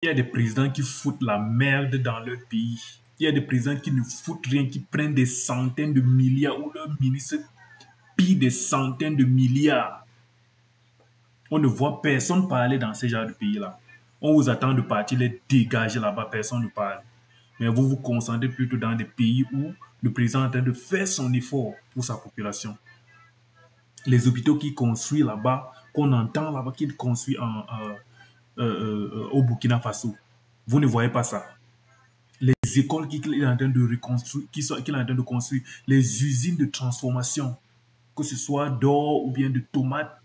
Il y a des présidents qui foutent la merde dans leur pays. Il y a des présidents qui ne foutent rien, qui prennent des centaines de milliards ou leurs ministres pillent des centaines de milliards. On ne voit personne parler dans ce genre de pays-là. On vous attend de partir les dégager là-bas, personne ne parle. Mais vous vous concentrez plutôt dans des pays où le président est en train de faire son effort pour sa population. Les hôpitaux qu'il construit là-bas, qu'on entend là-bas qu'il construit au Burkina Faso. Vous ne voyez pas ça. Les écoles qu'il est en train de reconstruire, qu'il est en train de construire, les usines de transformation, que ce soit d'or ou bien de tomates,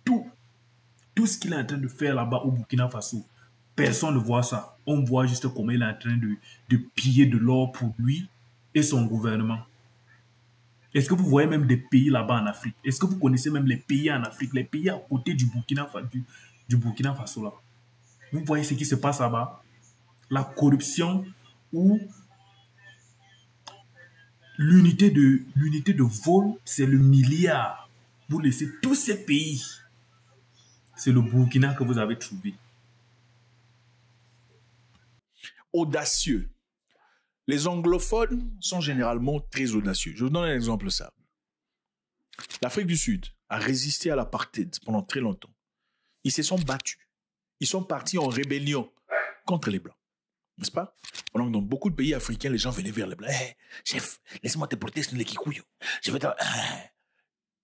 tout ce qu'il est en train de faire là-bas au Burkina Faso, personne ne voit ça. On voit juste comment il est en train de piller de l'or pour lui et son gouvernement. Est-ce que vous voyez même des pays là-bas en Afrique? Est-ce que vous connaissez même les pays en Afrique, les pays à côté du Burkina Faso là? Vous voyez ce qui se passe là-bas? La corruption ou l'unité de vol, c'est le milliard. Vous laissez tous ces pays. C'est le Burkina que vous avez trouvé. Audacieux. Les anglophones sont généralement très audacieux. Je vous donne un exemple simple. L'Afrique du Sud a résisté à l'apartheid pendant très longtemps. Ils se sont battus. Ils sont partis en rébellion contre les Blancs. N'est-ce pas? Pendant que dans beaucoup de pays africains, les gens venaient vers les Blancs. Hey, chef, laisse-moi te porter sur les kikouilles. Je vais te...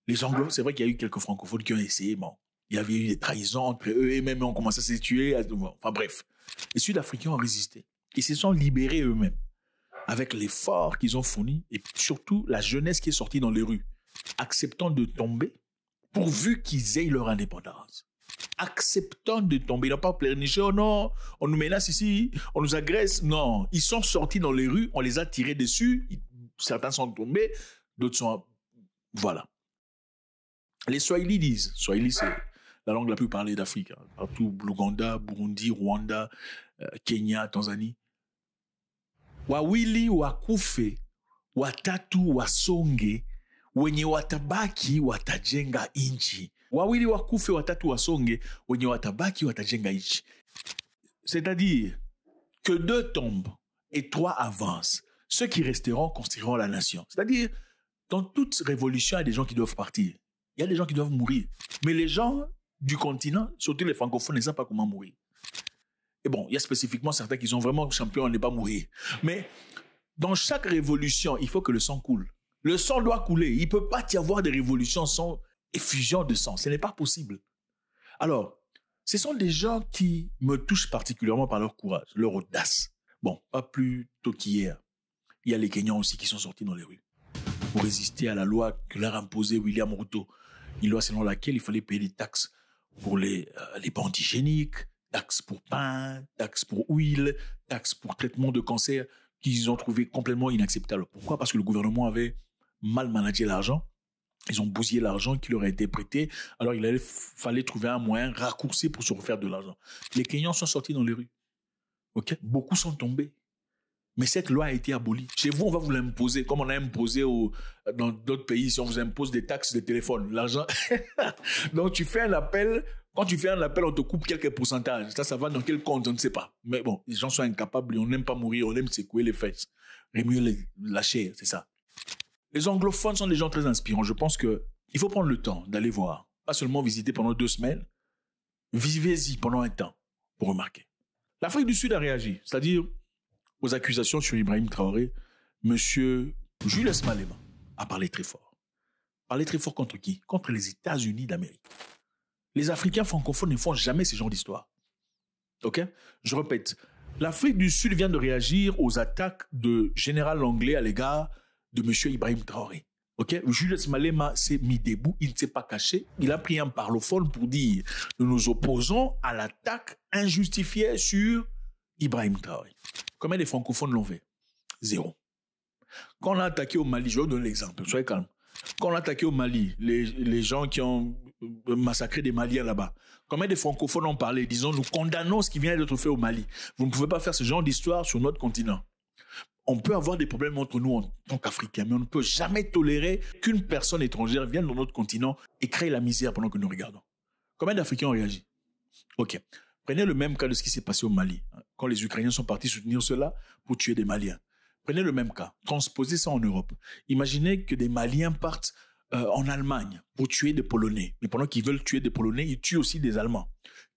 Les Anglo, c'est vrai qu'il y a eu quelques francophones qui ont essayé. Bon, il y avait eu des trahisons entre eux et même on commençait à se tuer. Enfin bref. Les Sud-Africains ont résisté. Ils se sont libérés eux-mêmes avec l'effort qu'ils ont fourni et surtout la jeunesse qui est sortie dans les rues, acceptant de tomber pourvu qu'ils aient leur indépendance. Acceptant de tomber. Ils n'ont pas pleurniché, oh non, on nous menace ici, on nous agresse. Non, ils sont sortis dans les rues, on les a tirés dessus. Certains sont tombés, d'autres sont... Voilà. Les Swahili disent, Swahili c'est la langue la plus parlée d'Afrique, hein. Partout, l'Ouganda, Burundi, Rwanda, Kenya, Tanzanie. Wawili wakufe, watatu wasonge, wenye watabaki watajenga inchi. Wawili wakufe, watatu wasonge, wenye watabaki watajenga inchi. C'est-à-dire que deux tombent et trois avancent. Ceux qui resteront construiront la nation. C'est-à-dire, dans toute révolution, il y a des gens qui doivent partir. Il y a des gens qui doivent mourir. Mais les gens du continent, surtout les francophones, ne savent pas comment mourir. Et bon, il y a spécifiquement certains qui sont vraiment champions à ne pas mourir. Mais dans chaque révolution, il faut que le sang coule. Le sang doit couler. Il ne peut pas y avoir de révolution sans effusion de sang. Ce n'est pas possible. Alors, ce sont des gens qui me touchent particulièrement par leur courage, leur audace. Bon, pas plus tôt qu'hier. Il y a les Kenyans aussi qui sont sortis dans les rues pour résister à la loi que leur imposait William Ruto. Une loi selon laquelle il fallait payer des taxes pour les bandes hygiéniques, taxes pour pain, taxes pour huile, taxes pour traitement de cancer, qu'ils ont trouvé complètement inacceptable. Pourquoi? Parce que le gouvernement avait mal managé l'argent. Ils ont bousillé l'argent qui leur a été prêté. Alors, fallait trouver un moyen raccourci pour se refaire de l'argent. Les Kenyans sont sortis dans les rues. Ok? Beaucoup sont tombés. Mais cette loi a été abolie. Chez vous, on va vous l'imposer, comme on a imposé dans d'autres pays, si on vous impose des taxes de téléphone, l'argent. Donc, tu fais un appel. Quand tu fais un appel, on te coupe quelques pourcentages. Ça va dans quel compte, on ne sait pas. Mais bon, les gens sont incapables, on n'aime pas mourir, on aime secouer les fesses, remuer la chair, c'est ça. Les anglophones sont des gens très inspirants. Je pense que il faut prendre le temps d'aller voir. Pas seulement visiter pendant 2 semaines. Vivez-y pendant un temps pour remarquer. L'Afrique du Sud a réagi. C'est-à-dire, aux accusations sur Ibrahim Traoré, monsieur Julius Malema a parlé très fort. Parlé très fort contre qui? Contre les États-Unis d'Amérique. Les Africains francophones ne font jamais ce genre d'histoire. Ok? Je répète. L'Afrique du Sud vient de réagir aux attaques de général anglais à l'égard de monsieur Ibrahim Traoré. Ok? Julius Malema s'est mis debout, il ne s'est pas caché. Il a pris un parlophone pour dire « Nous nous opposons à l'attaque injustifiée sur Ibrahim Traoré ». Combien de francophones l'ont fait? 0. Quand on a attaqué au Mali, je vais vous donner l'exemple, soyez calme. Quand on a attaqué au Mali, les gens qui ont massacré des Maliens là-bas, combien de francophones ont parlé, disons, nous condamnons ce qui vient d'être fait au Mali. Vous ne pouvez pas faire ce genre d'histoire sur notre continent. On peut avoir des problèmes entre nous en tant qu'Africains, mais on ne peut jamais tolérer qu'une personne étrangère vienne dans notre continent et crée la misère pendant que nous regardons. Combien d'Africains ont réagi? Ok. Prenez le même cas de ce qui s'est passé au Mali, hein, quand les Ukrainiens sont partis soutenir cela pour tuer des Maliens. Prenez le même cas, transposez ça en Europe. Imaginez que des Maliens partent en Allemagne pour tuer des Polonais. Mais pendant qu'ils veulent tuer des Polonais, ils tuent aussi des Allemands.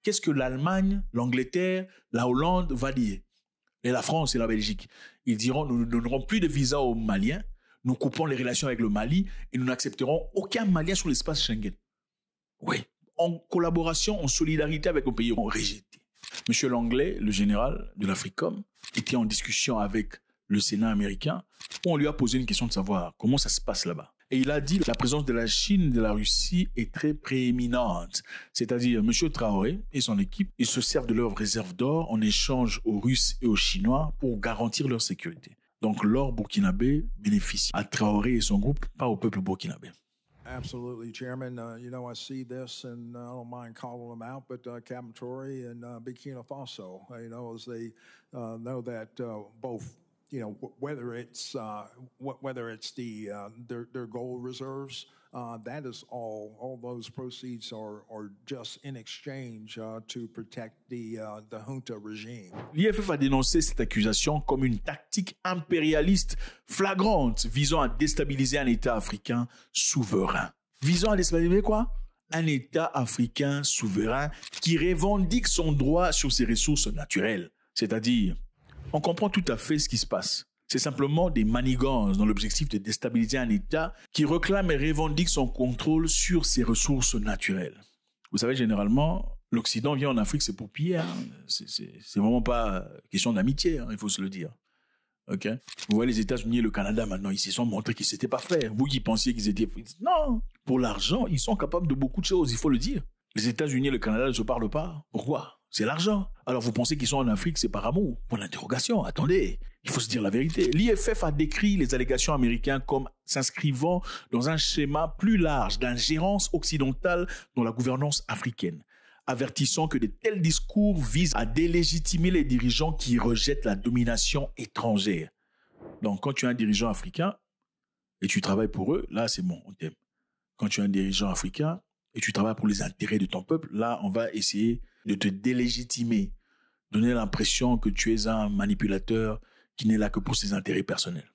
Qu'est-ce que l'Allemagne, l'Angleterre, la Hollande va dire? Et la France et la Belgique. Ils diront, nous ne donnerons plus de visa aux Maliens, nous coupons les relations avec le Mali et nous n'accepterons aucun Malien sur l'espace Schengen. Oui, en collaboration, en solidarité avec nos pays rejetés. Monsieur Langlais, le général de l'Africom, était en discussion avec le Sénat américain où on lui a posé une question de savoir comment ça se passe là-bas. Et il a dit que la présence de la Chine et de la Russie est très prééminente. C'est-à-dire, M. Traoré et son équipe, ils se servent de leurs réserves d'or en échange aux Russes et aux Chinois pour garantir leur sécurité. Donc, l'or burkinabé bénéficie à Traoré et son groupe, pas au peuple burkinabé. Absolutely, Chairman. I see this, and I don't mind calling them out, but Captain Tory and Burkina Faso, as they know that both, whether it's their gold reserves, that is all those proceeds are just in exchange to protect the junta regime. L'IFF a dénoncé cette accusation comme une tactique impérialiste flagrante visant à déstabiliser un État africain souverain. Visant à déstabiliser quoi? Un État africain souverain qui revendique son droit sur ses ressources naturelles. C'est-à-dire, on comprend tout à fait ce qui se passe. C'est simplement des manigances dans l'objectif de déstabiliser un État qui réclame et revendique son contrôle sur ses ressources naturelles. Vous savez, généralement, l'Occident vient en Afrique, c'est pour piller. Hein. C'est vraiment pas question d'amitié, hein, il faut se le dire. Okay? Vous voyez les États-Unis et le Canada maintenant, ils se sont montrés qu'ils s'étaient pas frères. Vous qui pensiez qu'ils étaient... Non, pour l'argent, ils sont capables de beaucoup de choses, il faut le dire. Les États-Unis et le Canada ne se parlent pas. Pourquoi? C'est l'argent. Alors vous pensez qu'ils sont en Afrique, c'est par amour? Point d'interrogation, attendez. Il faut se dire la vérité. L'IFF a décrit les allégations américaines comme s'inscrivant dans un schéma plus large d'ingérence occidentale dans la gouvernance africaine, avertissant que de tels discours visent à délégitimer les dirigeants qui rejettent la domination étrangère. Donc quand tu es un dirigeant africain et tu travailles pour eux, là c'est bon, on t'aime. Quand tu es un dirigeant africain et tu travailles pour les intérêts de ton peuple, là on va essayer de te délégitimer, donner l'impression que tu es un manipulateur qui n'est là que pour ses intérêts personnels.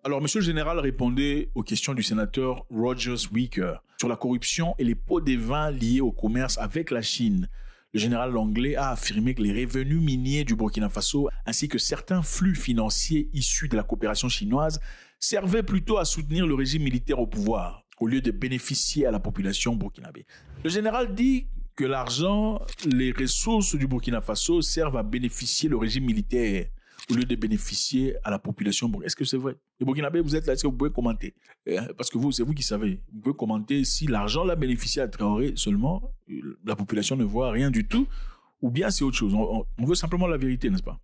Alors, Monsieur le Général répondait aux questions du sénateur Rogers Weaker sur la corruption et les pots de vin liés au commerce avec la Chine. Le général Langlais a affirmé que les revenus miniers du Burkina Faso ainsi que certains flux financiers issus de la coopération chinoise servaient plutôt à soutenir le régime militaire au pouvoir au lieu de bénéficier à la population burkinabé. Le général dit que l'argent, les ressources du Burkina Faso servent à bénéficier le régime militaire au lieu de bénéficier à la population. Est-ce que c'est vrai? Les Burkinabés, vous êtes là, est-ce que vous pouvez commenter? Parce que c'est vous qui savez. Vous pouvez commenter si l'argent l'a bénéficié à Traoré seulement, la population ne voit rien du tout, ou bien c'est autre chose. On veut simplement la vérité, n'est-ce pas?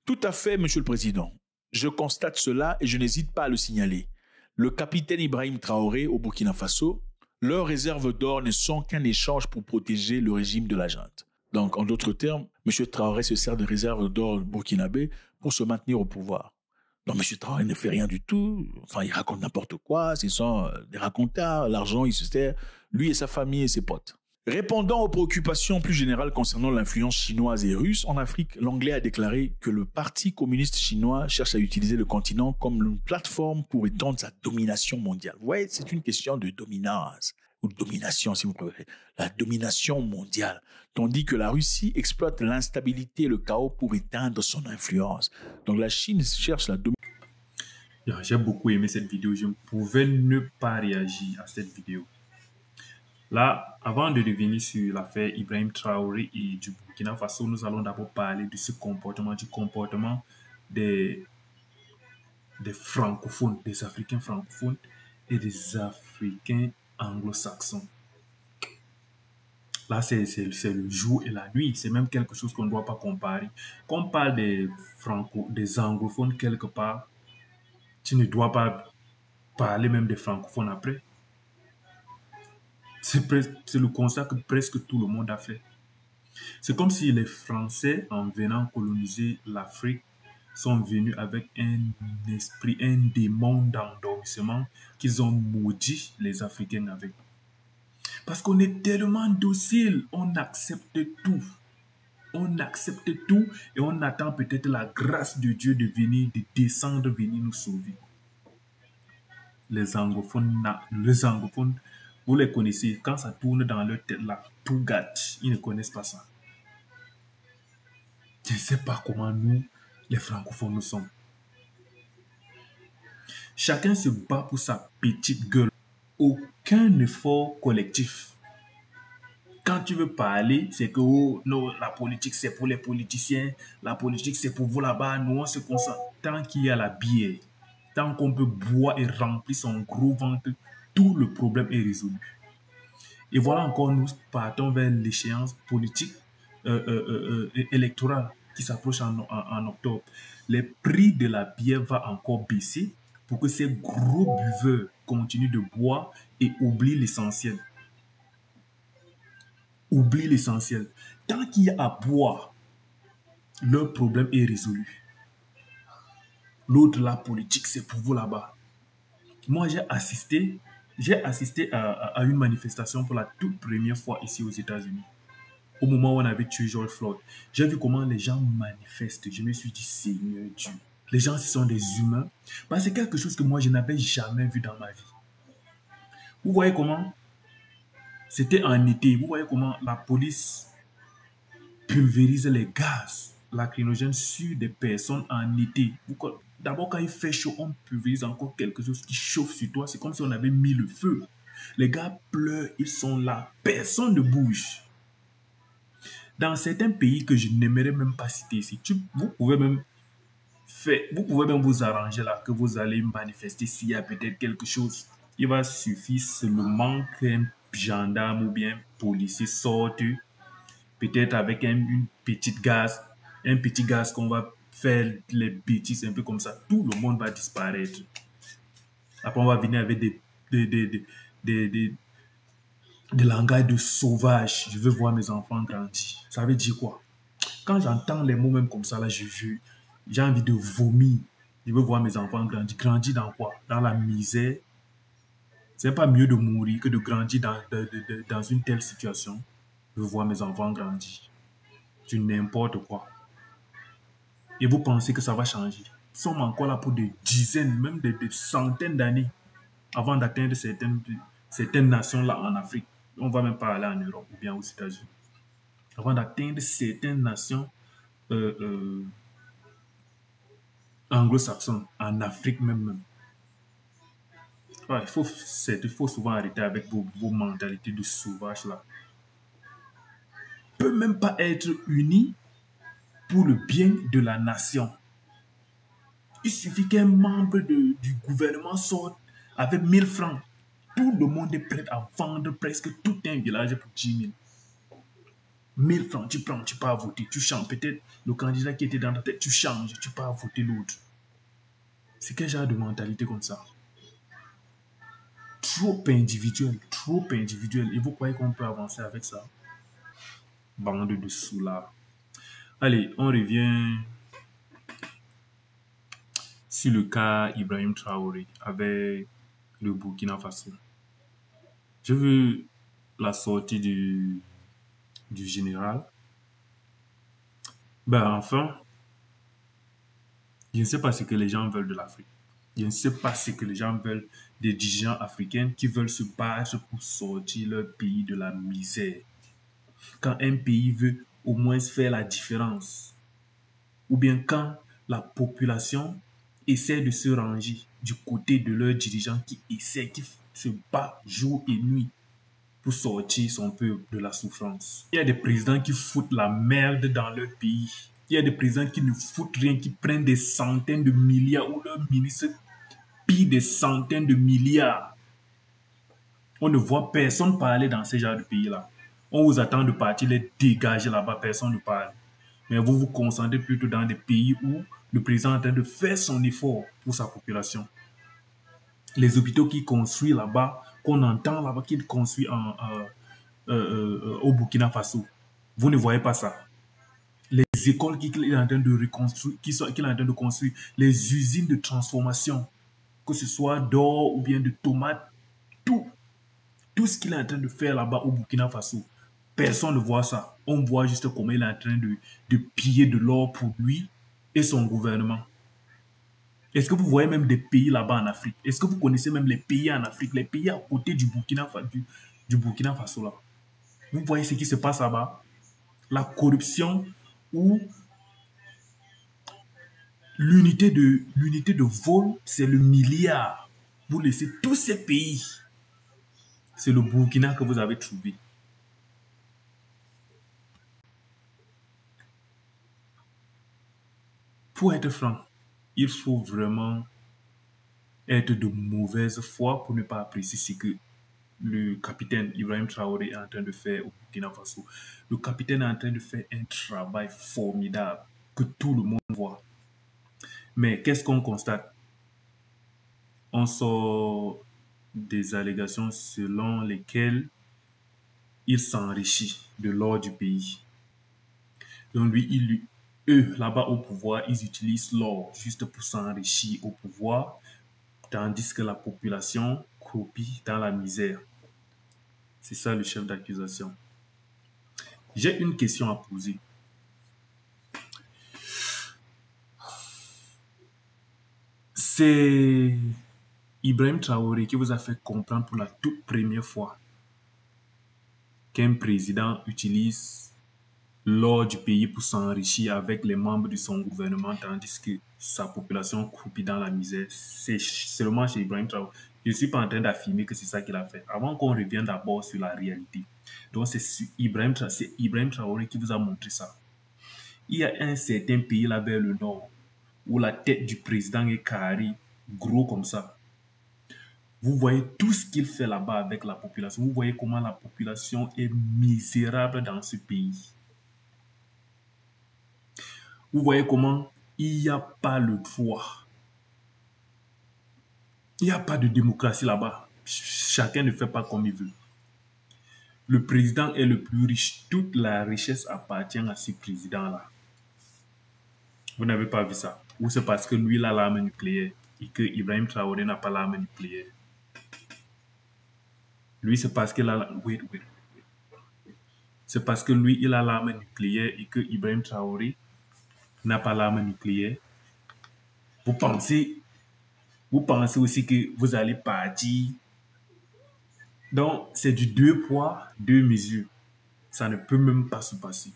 Tout à fait, Monsieur le Président. Je constate cela et je n'hésite pas à le signaler. Le capitaine Ibrahim Traoré au Burkina Faso, leurs réserves d'or ne sont qu'un échange pour protéger le régime de la junte. Donc, en d'autres termes, M. Traoré se sert de réserves d'or burkinabé pour se maintenir au pouvoir. Donc, M. Traoré ne fait rien du tout. Enfin, il raconte n'importe quoi. Ce sont des racontars. L'argent, il se sert, lui et sa famille et ses potes. Répondant aux préoccupations plus générales concernant l'influence chinoise et russe en Afrique, l'Anglais a déclaré que le Parti communiste chinois cherche à utiliser le continent comme une plateforme pour étendre sa domination mondiale. Vous voyez, c'est une question de dominance, ou de domination si vous préférez, la domination mondiale, tandis que la Russie exploite l'instabilité et le chaos pour éteindre son influence. Donc la Chine cherche la domination. J'ai beaucoup aimé cette vidéo, je ne pouvais ne pas réagir à cette vidéo. Là, avant de revenir sur l'affaire Ibrahim Traoré et du Burkina Faso, nous allons d'abord parler de ce comportement, du comportement des francophones, des Africains francophones et des Africains anglo-saxons. Là, c'est le jour et la nuit. C'est même quelque chose qu'on ne doit pas comparer. Quand on parle des anglophones quelque part, tu ne dois pas parler même des francophones après. C'est le constat que presque tout le monde a fait. C'est comme si les Français, en venant coloniser l'Afrique, sont venus avec un esprit, un démon d'endormissement qu'ils ont maudit les Africains avec. Parce qu'on est tellement docile, on accepte tout. On accepte tout et on attend peut-être la grâce de Dieu de venir, de descendre, venir nous sauver. Les anglophones, vous les connaissez, quand ça tourne dans leur tête là, tout gâte, ils ne connaissent pas ça. Je ne sais pas comment nous, les francophones, nous sommes. Chacun se bat pour sa petite gueule. Aucun effort collectif. Quand tu veux parler, c'est que oh, non, la politique c'est pour les politiciens, la politique c'est pour vous là-bas, nous on se concentre. Tant qu'il y a la bière, tant qu'on peut boire et remplir son gros ventre, tout le problème est résolu. Et voilà encore, nous partons vers l'échéance politique électorale qui s'approche en octobre. Les prix de la bière vont encore baisser pour que ces gros buveurs continuent de boire et oublient l'essentiel. Oublie l'essentiel. Tant qu'il y a à boire, leur problème est résolu. L'autre, la politique, c'est pour vous là-bas. Moi, j'ai assisté à une manifestation pour la toute première fois ici aux États-Unis. Au moment où on avait tué George Floyd, j'ai vu comment les gens manifestent. Je me suis dit, Seigneur Dieu, les gens, ce sont des humains. Parce que c'est quelque chose que moi, je n'avais jamais vu dans ma vie. Vous voyez comment c'était en été. Vous voyez comment la police pulvérise les gaz lacrymogènes sur des personnes en été. D'abord, quand il fait chaud, on pulvérise encore quelque chose qui chauffe sur toi. C'est comme si on avait mis le feu. Les gars pleurent, ils sont là. Personne ne bouge. Dans certains pays que je n'aimerais même pas citer ici, vous pouvez même vous arranger là, que vous allez manifester s'il y a peut-être quelque chose. Il va suffire seulement qu'un gendarme ou bien policier sorte, peut-être avec un petit gaz qu'on va faire les bêtises un peu comme ça. Tout le monde va disparaître. Après, on va venir avec des langages de sauvage. Je veux voir mes enfants grandir. Ça veut dire quoi? Quand j'entends les mots même comme ça, là, j'ai envie de vomir. Je veux voir mes enfants grandir. Grandir dans quoi? Dans la misère. C'est pas mieux de mourir que de grandir dans une telle situation. Je veux voir mes enfants grandir. Du n'importe quoi. Et vous pensez que ça va changer? Nous sommes encore là pour des dizaines, même des centaines d'années avant d'atteindre certaines nations-là en Afrique. On ne va même pas aller en Europe ou bien aux États-Unis. Avant d'atteindre certaines nations anglo-saxonnes, en Afrique même. Ouais, il faut souvent arrêter avec vos mentalités de sauvage là. On ne peut même pas être unis pour le bien de la nation. Il suffit qu'un membre du gouvernement sorte avec 1000 francs. Tout le monde est prêt à vendre presque tout un village pour 10 000. 1000 francs, tu prends, tu pars voter, tu changes. Peut-être le candidat qui était dans ta tête, tu changes, tu pars voter l'autre. C'est quel genre de mentalité comme ça? Trop individuel. Et vous croyez qu'on peut avancer avec ça? Bande de sous-là. Allez, on revient sur le cas Ibrahim Traoré avec le Burkina Faso. Je veux la sortie du général. Enfin, je ne sais pas ce que les gens veulent de l'Afrique. Je ne sais pas ce que les gens veulent des dirigeants africains qui veulent se battre pour sortir leur pays de la misère. Quand un pays veut au moins faire la différence, ou bien quand la population essaie de se ranger du côté de leurs dirigeants qui se battent jour et nuit pour sortir son peuple de la souffrance. Il y a des présidents qui foutent la merde dans leur pays. Il y a des présidents qui ne foutent rien, qui prennent des centaines de milliards ou leurs ministres pillent des centaines de milliards. On ne voit personne parler dans ce genre de pays-là. On vous attend de partir les dégager là-bas, personne ne parle. Mais vous vous concentrez plutôt dans des pays où le président est en train de faire son effort pour sa population. Les hôpitaux qu'il construit là-bas, qu'on entend là-bas qu'il construit au Burkina Faso. Vous ne voyez pas ça. Les écoles qu'il est en train de reconstruire, qu'il est en train de construire, les usines de transformation, que ce soit d'or ou bien de tomates, tout. tout ce qu'il est en train de faire là-bas au Burkina Faso, personne ne voit ça. On voit juste comment il est en train de piller de l'or pour lui et son gouvernement. Est-ce que vous voyez même des pays là-bas en Afrique? Est-ce que vous connaissez même les pays en Afrique, les pays à côté du du Burkina Faso là? Vous voyez ce qui se passe là-bas? La corruption ou l'unité de vol, c'est le milliard. Vous laissez tous ces pays. C'est le Burkina que vous avez trouvé. Pour être franc, il faut vraiment être de mauvaise foi pour ne pas apprécier ce que le capitaine Ibrahim Traoré est en train de faire au Burkina Faso. Le capitaine est en train de faire un travail formidable que tout le monde voit. Mais qu'est-ce qu'on constate? On sort des allégations selon lesquelles il s'enrichit de l'or du pays. Donc eux, là-bas au pouvoir, ils utilisent l'or juste pour s'enrichir au pouvoir, tandis que la population croupit dans la misère. C'est ça le chef d'accusation. J'ai une question à poser. C'est Ibrahim Traoré qui vous a fait comprendre pour la toute première fois qu'un président utilise l'or du pays pour s'enrichir avec les membres de son gouvernement, tandis que sa population croupit dans la misère. C'est seulement chez Ibrahim Traoré. Je ne suis pas en train d'affirmer que c'est ça qu'il a fait. Avant qu'on revienne d'abord sur la réalité. Donc c'est Ibrahim Traoré qui vous a montré ça. Il y a un certain pays là vers le nord où la tête du président est carrée, gros comme ça. Vous voyez tout ce qu'il fait là-bas avec la population. Vous voyez comment la population est misérable dans ce pays. Vous voyez comment il n'y a pas le droit. Il n'y a pas de démocratie là-bas. Chacun ne fait pas comme il veut. Le président est le plus riche. Toute la richesse appartient à ce président-là. Vous n'avez pas vu ça? Ou c'est parce que lui, il a l'arme nucléaire et que Ibrahim Traoré n'a pas l'arme nucléaire? Lui, c'est parce qu'il a... Wait. C'est parce que lui, il a l'arme nucléaire et que Ibrahim Traoré n'a pas l'arme nucléaire. Vous pensez aussi que vous allez partir. Donc, c'est du 2 poids, 2 mesures. Ça ne peut même pas se passer.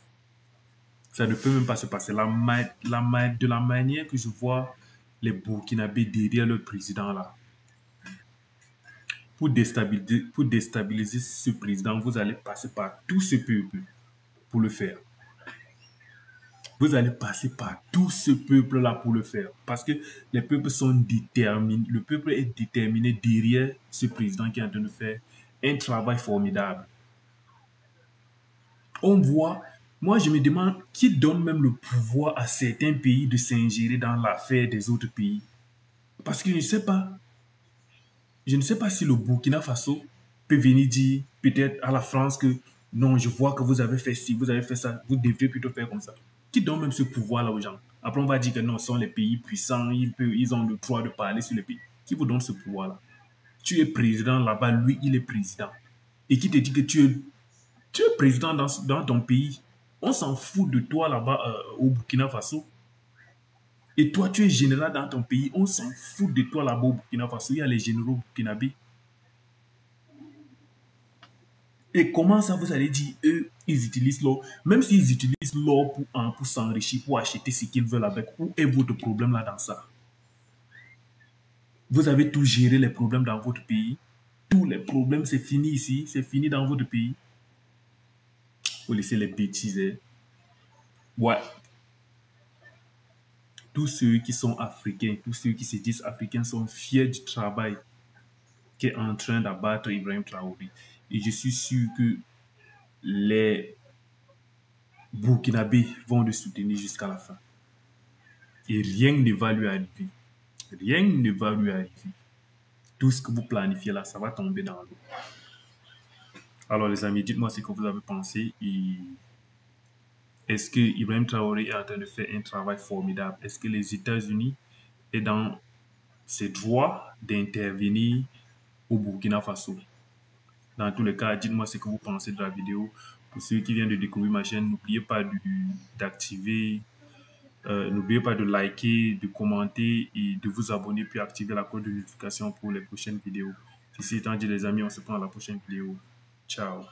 Ça ne peut même pas se passer. De la manière que je vois les Burkinabés derrière le président là, pour déstabiliser ce président, vous allez passer par tout ce peuple pour le faire. Vous allez passer par tout ce peuple-là pour le faire. Parce que les peuples sont déterminés. Le peuple est déterminé derrière ce président qui est en train de faire un travail formidable. On voit, moi je me demande qui donne même le pouvoir à certains pays de s'ingérer dans l'affaire des autres pays. Parce que je ne sais pas si le Burkina Faso peut venir dire peut-être à la France que non, je vois que vous avez fait ci, vous avez fait ça, vous devriez plutôt faire comme ça. Qui donne même ce pouvoir-là aux gens? Après, on va dire que non, ce sont les pays puissants, ils ont le droit de parler sur les pays. Qui vous donne ce pouvoir-là? Tu es président là-bas, lui, il est président. Et qui te dit que tu es président dans ton pays? On s'en fout de toi là-bas au Burkina Faso. Et toi, tu es général dans ton pays. On s'en fout de toi là-bas au Burkina Faso. Il y a les généraux burkinabés. Et comment ça, vous allez dire, eux, ils utilisent l'or? Même s'ils utilisent l'or pour s'enrichir, pour acheter ce qu'ils veulent avec, où est votre problème là dans ça? Vous avez tout géré les problèmes dans votre pays. Tous les problèmes, c'est fini ici. C'est fini dans votre pays. Vous laissez les bêtises. Hein? Ouais. Tous ceux qui sont africains, tous ceux qui se disent africains sont fiers du travail qu'est en train d'abattre Ibrahim Traoré. Et je suis sûr que les Burkinabés vont le soutenir jusqu'à la fin. Et rien ne va lui arriver. Rien ne va lui arriver. Tout ce que vous planifiez là, ça va tomber dans l'eau. Alors les amis, dites-moi ce que vous avez pensé. Et est-ce que Ibrahim Traoré est en train de faire un travail formidable? Est-ce que les États-Unis est dans ses droits d'intervenir au Burkina Faso? Dans tous les cas, dites-moi ce que vous pensez de la vidéo. Pour ceux qui viennent de découvrir ma chaîne, n'oubliez pas d'activer, n'oubliez pas de liker, de commenter et de vous abonner, puis activer la cloche de notification pour les prochaines vidéos. Ceci étant dit, les amis, on se prend à la prochaine vidéo. Ciao.